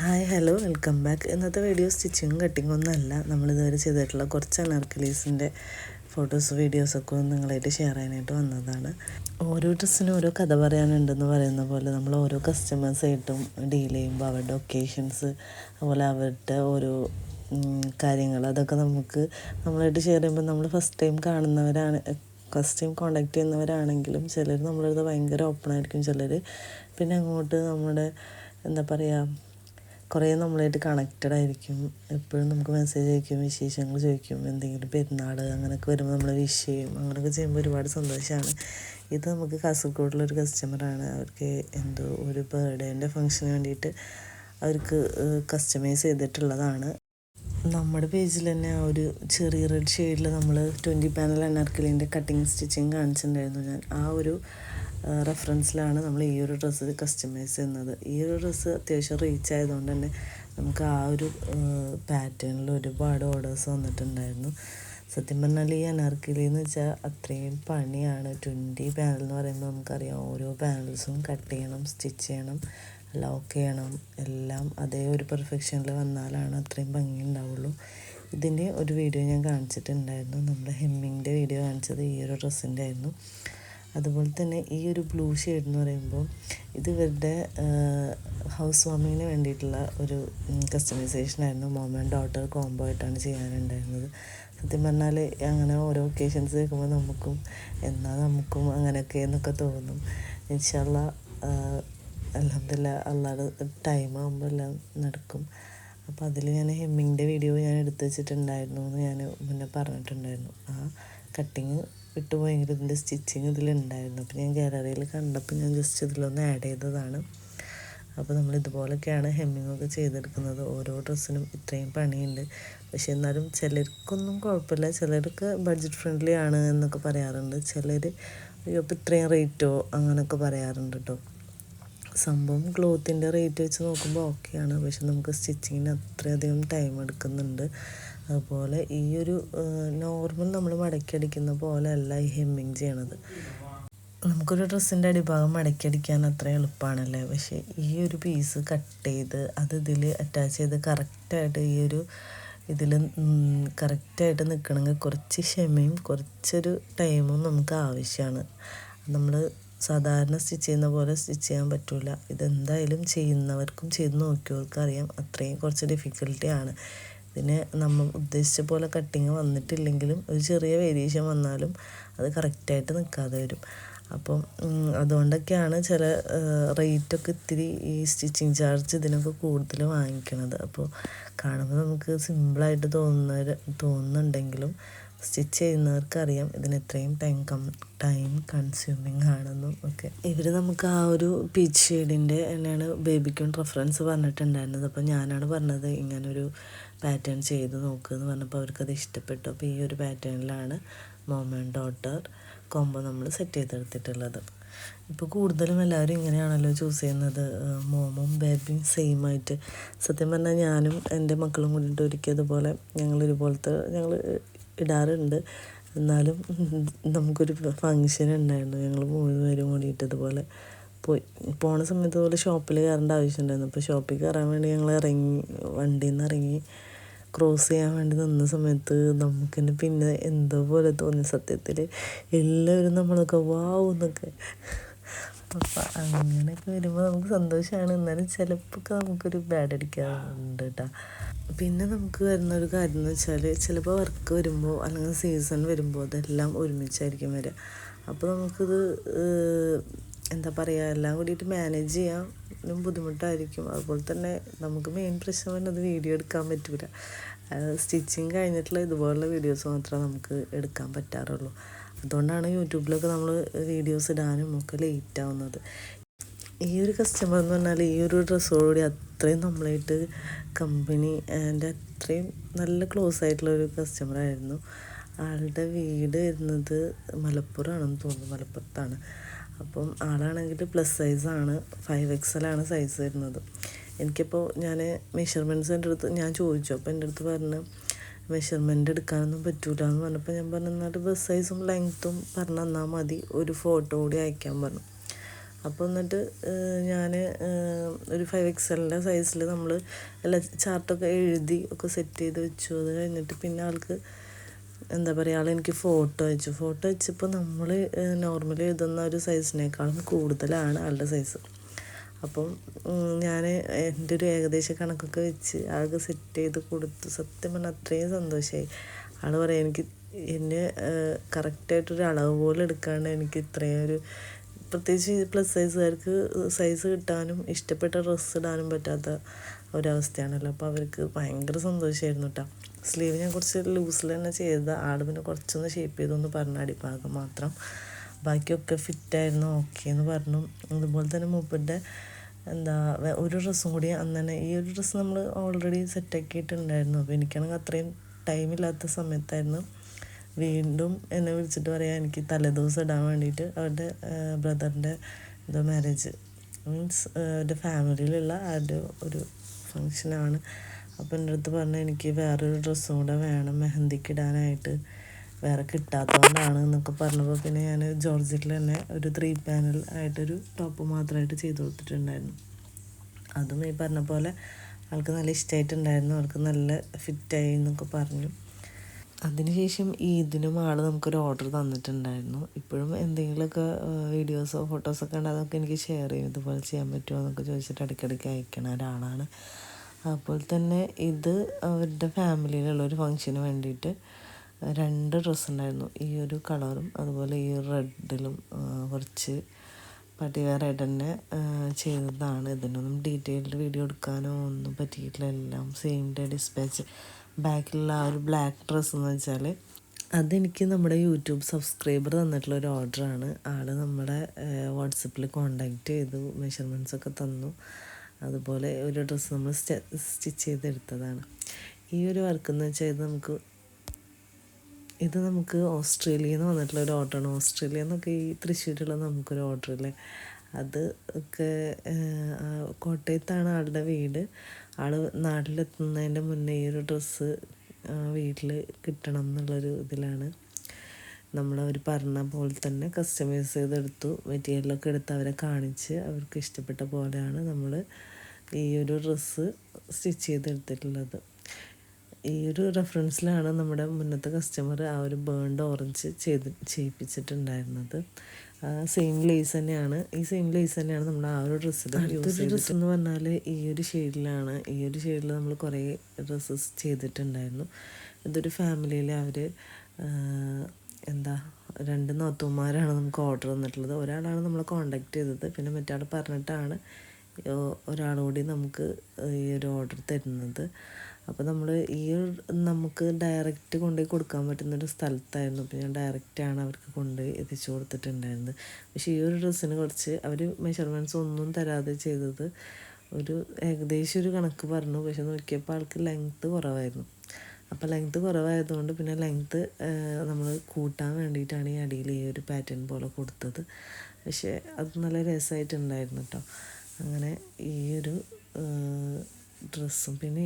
Hi hello welcome back. ഇന്നത്തെ video സ്റ്റിച്ചിങ്ങും കട്ടിങ്ങും ഒന്നുമല്ല. നമ്മളിതുവരെ ചെയ്തിട്ടുള്ള കുറച്ച് അനാർക്കലീസിൻ്റെ ഫോട്ടോസ് വീഡിയോസൊക്കെ ഒന്ന് നിങ്ങളായിട്ട് ഷെയർ ചെയ്യാനായിട്ട് വന്നതാണ്. ഓരോ ഡ്രസ്സിനും ഓരോ കഥ പറയാനുണ്ടെന്ന് പറയുന്ന പോലെ നമ്മൾ ഓരോ കസ്റ്റമേഴ്സായിട്ടും ഡീൽ ചെയ്യുമ്പോൾ അവരുടെ ഒക്കേഷൻസ്, അതുപോലെ അവരുടെ ഓരോ കാര്യങ്ങൾ, അതൊക്കെ നമ്മളായിട്ട് ഷെയർ ചെയ്യുമ്പോൾ നമ്മൾ ഫസ്റ്റ് ടൈം കോണ്ടാക്ട് ചെയ്യുന്നവരാണെങ്കിലും ചിലർ നമ്മളടുത്ത് ഭയങ്കര ഓപ്പണായിരിക്കും. ചിലർ പിന്നെ അങ്ങോട്ട് നമ്മുടെ എന്താ പറയുക, കുറേ നമ്മളായിട്ട് കണക്റ്റഡ് ആയിരിക്കും. എപ്പോഴും നമുക്ക് മെസ്സേജ് അയക്കും, വിശേഷങ്ങൾ ചോദിക്കും, എന്തെങ്കിലും പെരുന്നാൾ അങ്ങനെയൊക്കെ വരുമ്പോൾ നമ്മൾ വിഷ് ചെയ്യും. അങ്ങനെയൊക്കെ ചെയ്യുമ്പോൾ ഒരുപാട് സന്തോഷമാണ്. ഇത് നമുക്ക് കാസർഗോഡിലൊരു കസ്റ്റമറാണ്. അവർക്ക് എന്തോ ഒരു ബർത്ത്ഡേൻ്റെ ഫംഗ്ഷന് വേണ്ടിയിട്ട് അവർക്ക് കസ്റ്റമൈസ് ചെയ്തിട്ടുള്ളതാണ്. നമ്മുടെ പേജിൽ തന്നെ ആ ഒരു ചെറിയ റെഡ് ഷെയ്ഡിൽ നമ്മൾ 20 പാനൽ അനാർക്കലിൻ്റെ കട്ടിങ് സ്റ്റിച്ചിങ് കാണിച്ചിട്ടുണ്ടായിരുന്നു. ഞാൻ ആ ഒരു റെഫറൻസിലാണ് നമ്മൾ ഈ ഒരു ഡ്രസ്സ് കസ്റ്റമൈസ് ചെയ്യുന്നത്. ഈ ഒരു ഡ്രസ്സ് അത്യാവശ്യം റീച്ച് ആയതുകൊണ്ട് തന്നെ നമുക്ക് ആ ഒരു പാറ്റേണിൽ ഒരുപാട് ഓർഡേഴ്സ് വന്നിട്ടുണ്ടായിരുന്നു. സത്യം പറഞ്ഞാൽ ഈ അനാർക്കലി എന്ന് വെച്ചാൽ അത്രയും പണിയാണ്. 20 പാനൽ എന്ന് പറയുമ്പോൾ നമുക്കറിയാം, ഓരോ പാനൽസും കട്ട് ചെയ്യണം, സ്റ്റിച്ച് ചെയ്യണം, ലോക്ക് ചെയ്യണം, എല്ലാം അതേ ഒരു പെർഫെക്ഷനിൽ വന്നാലാണ് അത്രയും ഭംഗി ഉണ്ടാവുള്ളൂ. ഇതിൻ്റെ ഒരു വീഡിയോ ഞാൻ കാണിച്ചിട്ടുണ്ടായിരുന്നു. നമ്മൾ ഹെമ്മിങ്ങിൻ്റെ വീഡിയോ കാണിച്ചത് ഈ ഒരു ഡ്രസ്സിൻ്റെ ആയിരുന്നു. അതുപോലെ തന്നെ ഈ ഒരു ബ്ലൂ ഷെയ്ഡ് എന്ന് പറയുമ്പോൾ ഇത് ഇവരുടെ ഹൗസ് വാമിങ്ങിന് വേണ്ടിയിട്ടുള്ള ഒരു കസ്റ്റമൈസേഷനായിരുന്നു. മോം ആൻഡ് ഡോട്ടർ കോംബോ ആയിട്ടാണ് ചെയ്യാനുണ്ടായിരുന്നത്. സത്യം പറഞ്ഞാൽ അങ്ങനെ ഓരോ ഒക്കേഷൻസ് കേൾക്കുമ്പോൾ നമുക്കും അങ്ങനെയൊക്കെ എന്നൊക്കെ തോന്നും. ഇൻഷാ അല്ലാഹ് അൽഹംദുലില്ലാഹ് അള്ളാഹുടെ ടൈം ആകുമ്പോൾ എല്ലാം നടക്കും. അപ്പോൾ അതിൽ ഞാൻ ഹെമ്മിങ്ങിൻ്റെ വീഡിയോ ഞാൻ എടുത്ത് വെച്ചിട്ടുണ്ടായിരുന്നു എന്ന് ഞാൻ മുന്നേ പറഞ്ഞിട്ടുണ്ടായിരുന്നു. ആ കട്ടിങ് വിട്ടുപോയെങ്കിലും ഇതിൻ്റെ സ്റ്റിച്ചിങ് ഇതിലുണ്ടായിരുന്നു. അപ്പോൾ ഞാൻ ഗാലറിയിൽ കണ്ടപ്പോൾ ഞാൻ ജസ്റ്റ് ഇതിലൊന്ന് ആഡ് ചെയ്തതാണ്. അപ്പോൾ നമ്മൾ ഇതുപോലൊക്കെയാണ് ഹെമ്മിങ്ങൊക്കെ ചെയ്തെടുക്കുന്നത്. ഓരോ ഡ്രസ്സിനും ഇത്രയും പണിയുണ്ട്. പക്ഷെ എന്നാലും ചിലർക്കൊന്നും കുഴപ്പമില്ല. ചിലർക്ക് ബഡ്ജറ്റ് ഫ്രണ്ട്ലി ആണ് എന്നൊക്കെ പറയാറുണ്ട്. ചിലർ ഇപ്പോൾ ഇത്രയും റേറ്റോ അങ്ങനെയൊക്കെ പറയാറുണ്ട് കേട്ടോ. സംഭവം ക്ലോത്തിൻ്റെ റേറ്റ് വെച്ച് നോക്കുമ്പോൾ ഓക്കെയാണ്. പക്ഷെ നമുക്ക് സ്റ്റിച്ചിങ്ങിന് അത്രയധികം ടൈം എടുക്കുന്നുണ്ട്. അതുപോലെ ഈ ഒരു നോർമൽ നമ്മൾ മടക്കിയടിക്കുന്ന പോലെ അല്ല ഈ ഹെമ്മിങ് ചെയ്യണത്. നമുക്കൊരു ഡ്രസ്സിൻ്റെ അടിഭാഗം മടക്കിയടിക്കാൻ അത്ര എളുപ്പമാണല്ലേ. പക്ഷേ ഈ ഒരു പീസ് കട്ട് ചെയ്ത് അത് ഇതിൽ അറ്റാച്ച് ചെയ്ത് കറക്റ്റായിട്ട് ഈ ഒരു ഇതിൽ കറക്റ്റായിട്ട് നിൽക്കണമെങ്കിൽ കുറച്ച് ക്ഷമയും കുറച്ചൊരു ടൈമും നമുക്ക് ആവശ്യമാണ്. നമ്മൾ സാധാരണ സ്റ്റിച്ച് ചെയ്യുന്ന പോലെ സ്റ്റിച്ച് ചെയ്യാൻ പറ്റില്ല. ഇതെന്തായാലും ചെയ്യുന്നവർക്കും ചെയ്ത് നോക്കിയവർക്കും അറിയാം, അത്രയും കുറച്ച് ഡിഫിക്കൽട്ടിയാണ്. ഇതിന് നമ്മൾ ഉദ്ദേശിച്ച പോലെ കട്ടിങ് വന്നിട്ടില്ലെങ്കിലും ഒരു ചെറിയ വേരിയേഷൻ വന്നാലും അത് കറക്റ്റായിട്ട് നിൽക്കാതെ വരും. അപ്പം അതുകൊണ്ടൊക്കെയാണ് ചില റേറ്റൊക്കെ ഇത്തിരി ഈ സ്റ്റിച്ചിങ് ചാർജ് ഇതിനൊക്കെ കൂടുതൽ വാങ്ങിക്കണത്. അപ്പോൾ കാണുമ്പോൾ നമുക്ക് സിമ്പിളായിട്ട് തോന്നുന്നുണ്ടെങ്കിലും സ്റ്റിച്ച് ചെയ്യുന്നവർക്കറിയാം ഇതിന് എത്രയും ടൈം കൺസ്യൂമിങ് ആണെന്നും ഒക്കെ. ഇവർ നമുക്ക് ആ ഒരു പീച്ച് ഷെയ്ഡിൻ്റെ തന്നെയാണ് ബേബിക്കും റെഫറൻസ് പറഞ്ഞിട്ടുണ്ടായിരുന്നത്. അപ്പോൾ ഞാനാണ് പറഞ്ഞത് ഇങ്ങനൊരു പാറ്റേൺ ചെയ്ത് നോക്കുമെന്ന് പറഞ്ഞപ്പോൾ അവർക്കത് ഇഷ്ടപ്പെട്ടു. അപ്പോൾ ഈ ഒരു പാറ്റേണിലാണ് മോം ആൻഡ് ഡോട്ടർ കോംബോ നമ്മൾ സെറ്റ് ചെയ്തെടുത്തിട്ടുള്ളത്. ഇപ്പോൾ കൂടുതലും എല്ലാവരും ഇങ്ങനെയാണല്ലോ ചൂസ് ചെയ്യുന്നത്, മോമും ബേബിയും സെയിം ആയിട്ട്. സത്യം പറഞ്ഞാൽ ഞാനും എൻ്റെ മക്കളും കൂടിയിട്ട് ഒരിക്കതുപോലെ ഞങ്ങൾ ഇടാറുണ്ട്. എന്നാലും നമുക്കൊരു ഫങ്ഷൻ ഉണ്ടായിരുന്നു. ഞങ്ങൾ 3 പേരും കൂടിയിട്ട് ഇതുപോലെ പോണ സമയത്ത് പോലെ ഷോപ്പിൽ കയറേണ്ട ആവശ്യമുണ്ടായിരുന്നു. അപ്പോൾ ഷോപ്പിൽ കയറാൻ വേണ്ടി ഞങ്ങൾ വണ്ടിയിൽ നിന്ന് ഇറങ്ങി ക്രോസ് ചെയ്യാൻ വേണ്ടി നിന്ന സമയത്ത് നമുക്കെന്നെ പിന്നെ എന്തോ പോലെ തോന്നി. സത്യത്തിൽ എല്ലാവരും നമ്മളൊക്കെ വാവ് എന്നൊക്കെ. അപ്പം അങ്ങനെയൊക്കെ വരുമ്പോൾ നമുക്ക് സന്തോഷമാണ്. എന്നാലും ചിലപ്പോൾ നമുക്കൊരു ബാഡ് അടിക്കാറുണ്ട് കേട്ടോ. പിന്നെ നമുക്ക് വരുന്നൊരു കാര്യം എന്ന് വെച്ചാൽ, ചിലപ്പോൾ വർക്ക് വരുമ്പോൾ അല്ലെങ്കിൽ സീസൺ വരുമ്പോൾ അതെല്ലാം ഒരുമിച്ചായിരിക്കും വരിക. അപ്പോൾ നമുക്കിത് എന്താ പറയുക, എല്ലാം കൂടിയിട്ട് മാനേജ് ചെയ്യാനും ബുദ്ധിമുട്ടായിരിക്കും. അതുപോലെ തന്നെ നമുക്ക് മെയിൻ പ്രശ്നം വരുന്നത് വീഡിയോ എടുക്കാൻ പറ്റില്ല. സ്റ്റിച്ചിങ് കഴിഞ്ഞിട്ടുള്ള ഇതുപോലുള്ള വീഡിയോസ് മാത്രമേ നമുക്ക് എടുക്കാൻ പറ്റാറുള്ളൂ. അതുകൊണ്ടാണ് യൂട്യൂബിലൊക്കെ നമ്മൾ വീഡിയോസ് ഇടാനും ഒക്കെ ലേറ്റ് ആവുന്നത്. ഈ ഒരു കസ്റ്റമർ എന്ന് പറഞ്ഞാൽ ഈ ഒരു ഡ്രസ്സോടുകൂടി അത്രയും നമ്മളായിട്ട് കമ്പനി ആൻഡ് അത്രയും നല്ല ക്ലോസ് ആയിട്ടുള്ളൊരു കസ്റ്റമറായിരുന്നു. ആളുടെ വീട് വരുന്നത് മലപ്പുറമാണെന്ന് തോന്നുന്നു, മലപ്പുറത്താണ്. അപ്പം ആളാണെങ്കിൽ പ്ലസ് സൈസാണ്, 5XL ആണ് സൈസ് വരുന്നത്. എനിക്കിപ്പോൾ ഞാൻ മെഷർമെൻറ്റ്സ് ഞാൻ ചോദിച്ചു. അപ്പോൾ എൻ്റെ അടുത്ത് പറഞ്ഞ് മെഷർമെൻറ്റ് എടുക്കാനൊന്നും പറ്റൂല എന്ന് പറഞ്ഞപ്പോൾ ഞാൻ പറഞ്ഞു, എന്നാൽ ബസ് സൈസും ലെങ്ത്തും പറഞ്ഞു തന്നാൽ മതി, ഒരു ഫോട്ടോ കൂടി അയക്കാൻ പറഞ്ഞു. അപ്പോൾ എന്നിട്ട് ഞാൻ ഒരു 5XL സൈസിൽ നമ്മൾ എല്ലാ ചാർട്ടൊക്കെ എഴുതി ഒക്കെ സെറ്റ് ചെയ്ത് വെച്ചു. അത് കഴിഞ്ഞിട്ട് പിന്നെ ആൾക്ക് എന്താ പറയുക, ആളെനിക്ക് ഫോട്ടോ അയച്ചപ്പോൾ നമ്മൾ നോർമലി എഴുതുന്ന ഒരു സൈസിനേക്കാളും കൂടുതലാണ് ആളുടെ സൈസ്. അപ്പം ഞാൻ എൻ്റെ ഒരു ഏകദേശ കണക്കൊക്കെ വെച്ച് ആൾക്ക് സെറ്റ് ചെയ്ത് കൊടുത്തു. സത്യം പറഞ്ഞാൽ അത്രയും സന്തോഷമായി. ആൾ പറയാം, എനിക്ക് എന്നെ കറക്റ്റായിട്ടൊരു അളവ് പോലെ എടുക്കാണ്ട് എനിക്ക് ഇത്രയും ഒരു, പ്രത്യേകിച്ച് പ്ലസ് സൈസുകാർക്ക് സൈസ് കിട്ടാനും ഇഷ്ടപ്പെട്ട ഡ്രസ്സ് ഇടാനും പറ്റാത്ത ഒരവസ്ഥയാണല്ലോ. അപ്പോൾ അവർക്ക് ഭയങ്കര സന്തോഷമായിരുന്നു കേട്ടോ. സ്ലീവ് ഞാൻ കുറച്ച് ലൂസിൽ തന്നെ ചെയ്ത, ആൾ പിന്നെ കുറച്ചൊന്ന് ഷേപ്പ് ചെയ്തൊന്ന് പറഞ്ഞു, അടിഭാഗം മാത്രം, ബാക്കിയൊക്കെ ഫിറ്റായിരുന്നു, ഓക്കെ എന്ന് പറഞ്ഞു. അതുപോലെ തന്നെ മൂപ്പരുടെ ഒരു ഡ്രസ്സും കൂടി അന്ന് തന്നെ, ഈ ഒരു ഡ്രസ്സ് നമ്മൾ ഓൾറെഡി സെറ്റാക്കിയിട്ടുണ്ടായിരുന്നു. അപ്പോൾ എനിക്കാണെങ്കിൽ അത്രയും ടൈമില്ലാത്ത സമയത്തായിരുന്നു വീണ്ടും എന്നെ വിളിച്ചിട്ട് പറയാം, എനിക്ക് തലേദിവസം ഇടാൻ വേണ്ടിയിട്ട് അവരുടെ ബ്രദറിൻ്റെ മാരേജ്, മീൻസ് അവരുടെ ഫാമിലിയിലുള്ള അവരുടെ ഒരു ഫങ്ഷനാണ്. അപ്പോൾ എൻ്റെ അടുത്ത് പറഞ്ഞു, എനിക്ക് വേറൊരു ഡ്രസ്സും കൂടെ വേണം മെഹന്തിക്ക് ഇടാനായിട്ട്, വേറെ കിട്ടാത്തതുകൊണ്ടാണ് എന്നൊക്കെ പറഞ്ഞപ്പോൾ പിന്നെ ഞാൻ ജോർജറ്റിൽ തന്നെ ഒരു 3 പാനൽ ആയിട്ടൊരു ടോപ്പ് മാത്രമായിട്ട് ചെയ്ത് കൊടുത്തിട്ടുണ്ടായിരുന്നു. അതും ഈ പറഞ്ഞ പോലെ ആൾക്ക് നല്ല ഇഷ്ടമായിട്ടുണ്ടായിരുന്നു, ആൾക്ക് നല്ല ഫിറ്റായി എന്നൊക്കെ പറഞ്ഞു. അതിനുശേഷം ഇതിനും ആൾ നമുക്കൊരു ഓർഡർ തന്നിട്ടുണ്ടായിരുന്നു. ഇപ്പോഴും എന്തെങ്കിലുമൊക്കെ വീഡിയോസോ ഫോട്ടോസൊക്കെ ഉണ്ട്, അതൊക്കെ എനിക്ക് ഷെയർ ചെയ്യും, ഇതുപോലെ ചെയ്യാൻ പറ്റുമോ എന്നൊക്കെ ചോദിച്ചിട്ട് ഇടയ്ക്കിടയ്ക്ക് അയക്കണ ഒരാളാണ്. അപ്പോൾ തന്നെ ഇത് അവരുടെ ഫാമിലിയിലുള്ള ഒരു ഫങ്ഷന് വേണ്ടിയിട്ട് 2 ഡ്രസ്സ് ഉണ്ടായിരുന്നു, ഈ ഒരു കളറും അതുപോലെ ഈ റെഡിലും കുറച്ച് പാർട്ടി വെയറായിട്ട് തന്നെ ചെയ്തതാണ്. ഇതിനൊന്നും ഡീറ്റെയിൽഡ് വീഡിയോ എടുക്കാനോ ഒന്നും പറ്റിയിട്ടില്ല, എല്ലാം സെയിം ഡേ ഡിസ്പാച്ച്. ബാക്കിലുള്ള ആ ഒരു ബ്ലാക്ക് ഡ്രസ്സ് എന്ന് വെച്ചാൽ അതെനിക്ക് നമ്മുടെ യൂട്യൂബ് സബ്സ്ക്രൈബർ തന്നിട്ടുള്ള ഒരു ഓർഡറാണ്. ആൾ നമ്മുടെ വാട്സപ്പിൽ കോണ്ടാക്റ്റ് ചെയ്തു, മെഷർമെൻറ്റ്സൊക്കെ തന്നു. അതുപോലെ ഒരു ഡ്രസ്സ് നമ്മൾ സ്റ്റിച്ച് ചെയ്തെടുത്തതാണ്. ഈ ഒരു വർക്ക് എന്ന് വെച്ചാൽ ഇത് നമുക്ക് ഓസ്ട്രേലിയയിൽ നിന്ന് വന്നിട്ടുള്ള ഒരു ഓർഡറാണ്. ഓസ്ട്രേലിയ എന്നൊക്കെ ഈ തൃശ്ശൂരുള്ള നമുക്കൊരു ഓർഡറില്ലേ, അത് ഒക്കെ കോട്ടയത്താണ് ആളുടെ വീട്. ആൾ നാട്ടിലെത്തുന്നതിൻ്റെ മുന്നേ ഈ ഒരു ഡ്രസ്സ് വീട്ടിൽ കിട്ടണം എന്നുള്ളൊരു ഇതിലാണ്. നമ്മളവർ പറഞ്ഞ പോലെ തന്നെ കസ്റ്റമൈസ് ചെയ്തെടുത്തു, മെറ്റീരിയലൊക്കെ എടുത്ത് അവരെ കാണിച്ച് അവർക്ക് ഇഷ്ടപ്പെട്ട പോലെയാണ് നമ്മൾ ഈ ഒരു ഡ്രസ്സ് സ്റ്റിച്ച് ചെയ്തെടുത്തിട്ടുള്ളത്. ഈ ഒരു റെഫറൻസിലാണ് നമ്മുടെ മുന്നത്തെ കസ്റ്റമർ ആ ഒരു ബേൺഡ് ഓറഞ്ച് ചെയ്യിപ്പിച്ചിട്ടുണ്ടായിരുന്നത്. സെയിം ലേസ് തന്നെയാണ്, ഈ സെയിം ലേസ് തന്നെയാണ് നമ്മൾ ആ ഒരു ഡ്രസ്സിൽ യൂസ് ചെയ്തത്. ഡ്രസ്സ് എന്ന് പറഞ്ഞാൽ ഈ ഒരു ഷെയ്ഡിലാണ്, ഈ ഒരു ഷെയ്ഡിൽ നമ്മൾ കുറേ ഡ്രസ്സസ് ചെയ്തിട്ടുണ്ടായിരുന്നു. ഇതൊരു ഫാമിലിയിൽ അവർ 2 നാത്തൂന്മാരാണ് നമുക്ക് ഓർഡർ തന്നിട്ടുള്ളത്. ഒരാളാണ് നമ്മളെ കോണ്ടാക്ട് ചെയ്തത്, പിന്നെ മറ്റാൾ പറഞ്ഞിട്ടാണ് ഒരാളുകൂടി നമുക്ക് ഈ ഒരു ഓർഡർ തരുന്നത്. അപ്പോൾ നമ്മൾ നമുക്ക് ഡയറക്റ്റ് കൊണ്ടുപോയി കൊടുക്കാൻ പറ്റുന്നൊരു സ്ഥലത്തായിരുന്നു. അപ്പോൾ ഞാൻ ഡയറക്റ്റാണ് അവർക്ക് കൊണ്ടുപോയി എത്തിച്ചു കൊടുത്തിട്ടുണ്ടായിരുന്നത്. പക്ഷേ ഈ ഒരു ഡ്രസ്സിന് കുറച്ച് അവർ മെഷർമെൻറ്റ്സ് ഒന്നും തരാതെ ചെയ്തത്, ഒരു ഏകദേശം ഒരു കണക്ക് പറഞ്ഞു. പക്ഷെ നോക്കിയപ്പോൾ ആൾക്ക് ലെങ്ത്ത് കുറവായിരുന്നു. അപ്പോൾ ലെങ്ത്ത് കുറവായതുകൊണ്ട് പിന്നെ ലെങ്ത്ത് നമ്മൾ കൂട്ടാൻ വേണ്ടിയിട്ടാണ് ഈ അടിയിൽ ഈ ഒരു പാറ്റേൺ പോലെ കൊടുത്തത്. പക്ഷേ അത് നല്ല രസമായിട്ടുണ്ടായിരുന്നു കേട്ടോ. അങ്ങനെ ഈ ഒരു ഡ്രസ്സും പിന്നെ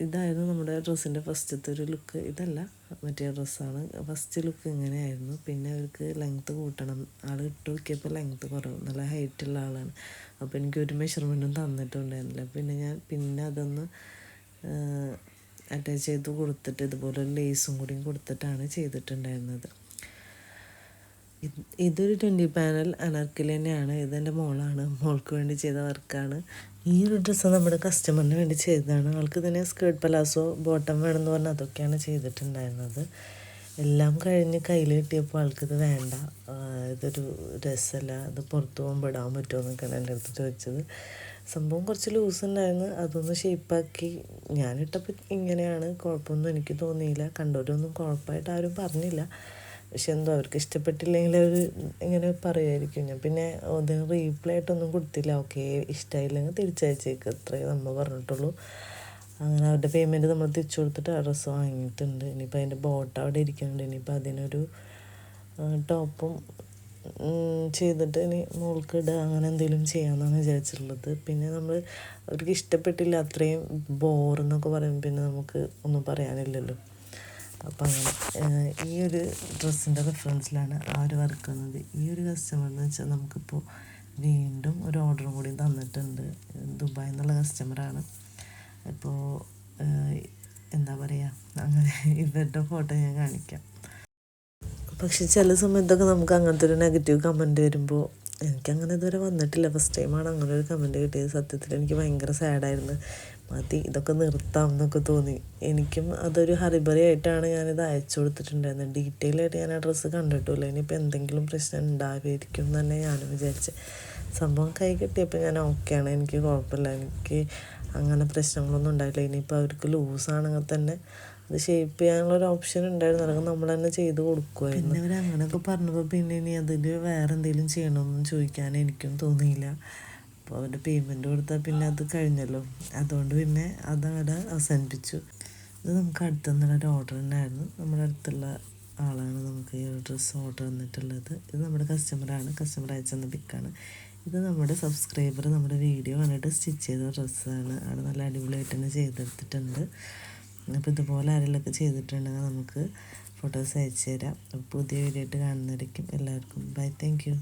ഇതായിരുന്നു നമ്മുടെ ഡ്രസ്സിൻ്റെ ഫസ്റ്റത്തെ ഒരു ലുക്ക്. ഇതല്ല, മറ്റേ ഡ്രസ്സാണ്. ഫസ്റ്റ് ലുക്ക് ഇങ്ങനെയായിരുന്നു. പിന്നെ അവർക്ക് ലെങ്ത്ത് കൂട്ടണം, ആൾ ഇട്ട് നോക്കിയപ്പോൾ ലെങ്ത്ത് കുറവ്, നല്ല ഹൈറ്റുള്ള ആളാണ്. അപ്പോൾ എനിക്കൊരു മെഷർമെൻറ്റും തന്നിട്ടുണ്ടായിരുന്നില്ല. പിന്നെ അതൊന്ന് അറ്റാച്ച് ചെയ്ത് കൊടുത്തിട്ട് ഇതുപോലെ ലേസും കൂടിയും കൊടുത്തിട്ടാണ് ചെയ്തിട്ടുണ്ടായിരുന്നത്. ഇതൊരു 20 പാനൽ അനാർക്കലി തന്നെയാണ്. ഇതെൻ്റെ മോളാണ്, മോൾക്ക് വേണ്ടി ചെയ്ത വർക്കാണ്. ഈ ഒരു ഡ്രസ്സ് നമ്മുടെ കസ്റ്റമറിന് വേണ്ടി ചെയ്തതാണ്. ആൾക്ക് തന്നെ സ്കേർട്ട് പലാസോ ബോട്ടം വേണമെന്ന് പറഞ്ഞാൽ അതൊക്കെയാണ് ചെയ്തിട്ടുണ്ടായിരുന്നത്. എല്ലാം കഴിഞ്ഞ് കയ്യിൽ കിട്ടിയപ്പോൾ ആൾക്കിത് വേണ്ട, ഇതൊരു രസമല്ല, ഇത് പുറത്ത് പോകുമ്പോൾ ഇടാൻ പറ്റുമോ എന്നൊക്കെയാണ് എൻ്റെ അടുത്ത് ചോദിച്ചത്. സംഭവം കുറച്ച് ലൂസ് ഉണ്ടായിരുന്നു, അതൊന്ന് ഷേപ്പാക്കി ഞാനിട്ടപ്പോൾ ഇങ്ങനെയാണ്. കുഴപ്പമൊന്നും എനിക്ക് തോന്നിയില്ല, കണ്ടവരൊന്നും കുഴപ്പമായിട്ട് ആരും പറഞ്ഞില്ല. പക്ഷെ എന്തോ അവർക്ക് ഇഷ്ടപ്പെട്ടില്ലെങ്കിൽ അവർ ഇങ്ങനെ പറയുമായിരിക്കും. ഞാൻ പിന്നെ അതിന് റീപ്ലൈ ആയിട്ടൊന്നും കൊടുത്തില്ല. ഓക്കെ, ഇഷ്ടമായില്ലെങ്കിൽ തിരിച്ചയച്ചേക്ക്, അത്രേ നമ്മൾ പറഞ്ഞിട്ടുള്ളൂ. അങ്ങനെ അവരുടെ പേയ്മെൻറ്റ് നമ്മൾ തിരിച്ചു കൊടുത്തിട്ട് ആ ഡ്രസ്സ് വാങ്ങിയിട്ടുണ്ട്. ഇനിയിപ്പോൾ അതിൻ്റെ ബോട്ടം അവിടെ ഇരിക്കുന്നുണ്ട്. ഇനിയിപ്പോൾ അതിനൊരു ടോപ്പും ചെയ്തിട്ട് ഇനി മോൾക്ക് ഇടുക, അങ്ങനെ എന്തെങ്കിലും ചെയ്യാമെന്നാണ് വിചാരിച്ചിട്ടുള്ളത്. പിന്നെ അവർക്ക് ഇഷ്ടപ്പെട്ടില്ല, അത്രയും ബോറെന്നൊക്കെ പറയുമ്പോൾ പിന്നെ നമുക്ക് ഒന്നും പറയാനില്ലല്ലോ. അപ്പം അങ്ങനെ ഈ ഒരു ഡ്രസ്സിൻ്റെ റെഫറൻസിലാണ് ആ ഒരു വർക്ക് വന്നത്. ഈ ഒരു കസ്റ്റമർ എന്ന് വെച്ചാൽ നമുക്കിപ്പോൾ വീണ്ടും ഒരു ഓർഡറും കൂടി തന്നിട്ടുണ്ട്. ദുബായിൽ നിന്നുള്ള കസ്റ്റമറാണ്. ഇപ്പോൾ എന്താ പറയുക, അങ്ങനെ ഇവരുടെ ഫോട്ടോ ഞാൻ കാണിക്കാം. പക്ഷെ ചില സമയത്തൊക്കെ നമുക്ക് അങ്ങനത്തെ ഒരു നെഗറ്റീവ് കമൻറ്റ് വരുമ്പോൾ, എനിക്കങ്ങനെ ഇതുവരെ വന്നിട്ടില്ല. ഫസ്റ്റ് ടൈമാണ് അങ്ങനെ ഒരു കമൻറ്റ് കിട്ടിയത്. സത്യത്തിൽ എനിക്ക് ഭയങ്കര സാഡായിരുന്നു. മതി, ഇതൊക്കെ നിർത്താം എന്നൊക്കെ തോന്നി. എനിക്കും അതൊരു ഹറിബറി ആയിട്ടാണ് ഞാനിത് അയച്ചു കൊടുത്തിട്ടുണ്ടായിരുന്നത്. ഡീറ്റെയിൽ ആയിട്ട് ഞാൻ ആ ഡ്രസ്സ് കണ്ടിട്ടില്ല. ഇനിയിപ്പോൾ എന്തെങ്കിലും പ്രശ്നം ഉണ്ടാവുമായിരിക്കും എന്ന് തന്നെ ഞാനും വിചാരിച്ച്. സംഭവം കൈ കിട്ടിയപ്പോൾ ഞാൻ ഓക്കെയാണ്, എനിക്ക് കുഴപ്പമില്ല, എനിക്ക് അങ്ങനെ പ്രശ്നങ്ങളൊന്നും ഉണ്ടായില്ല. ഇനിയിപ്പോൾ അവർക്ക് ലൂസാണെങ്കിൽ തന്നെ അത് ഷേപ്പ് ചെയ്യാനുള്ളൊരു ഓപ്ഷൻ ഉണ്ടായിരുന്നു, അല്ലെങ്കിൽ നമ്മൾ തന്നെ ചെയ്ത് കൊടുക്കുമായിരുന്നു. പിന്നെ അവർ അങ്ങനെയൊക്കെ പറഞ്ഞപ്പോൾ പിന്നെ ഇനി അതിൽ വേറെ എന്തെങ്കിലും ചെയ്യണമെന്നും ചോദിക്കാൻ എനിക്കും തോന്നിയില്ല. അപ്പോൾ അവരുടെ പേയ്മെൻറ്റ് കൊടുത്താൽ പിന്നെ അത് കഴിഞ്ഞല്ലോ. അതുകൊണ്ട് പിന്നെ അതവിടെ അവസാനിപ്പിച്ചു. ഇത് നമുക്ക് അടുത്തുനിന്നുള്ളൊരു ഓർഡർ തന്നെയായിരുന്നു. നമ്മുടെ അടുത്തുള്ള ആളാണ് നമുക്ക് ഈ ഒരു ഡ്രസ്സ് ഓർഡർ തന്നിട്ടുള്ളത്. ഇത് നമ്മുടെ കസ്റ്റമറാണ്, കസ്റ്റമർ അയച്ചെന്ന പിക്കാണ്. ഇത് നമ്മുടെ സബ്സ്ക്രൈബർ നമ്മുടെ വീഡിയോ കണ്ടിട്ട് സ്റ്റിച്ച് ചെയ്ത ഡ്രസ്സാണ്. ആൾ നല്ല അടിപൊളിയായിട്ട് തന്നെ ചെയ്തെടുത്തിട്ടുണ്ട്. അപ്പോൾ ഇതുപോലെ ആരെങ്കിലുമൊക്കെ ചെയ്തിട്ടുണ്ടെങ്കിൽ നമുക്ക് ഫോട്ടോസ് അയച്ചു തരാം. പുതിയ വീഡിയോ ആയിട്ട് കാണുന്നതായിരിക്കും. എല്ലാവർക്കും ബൈ, താങ്ക് യു.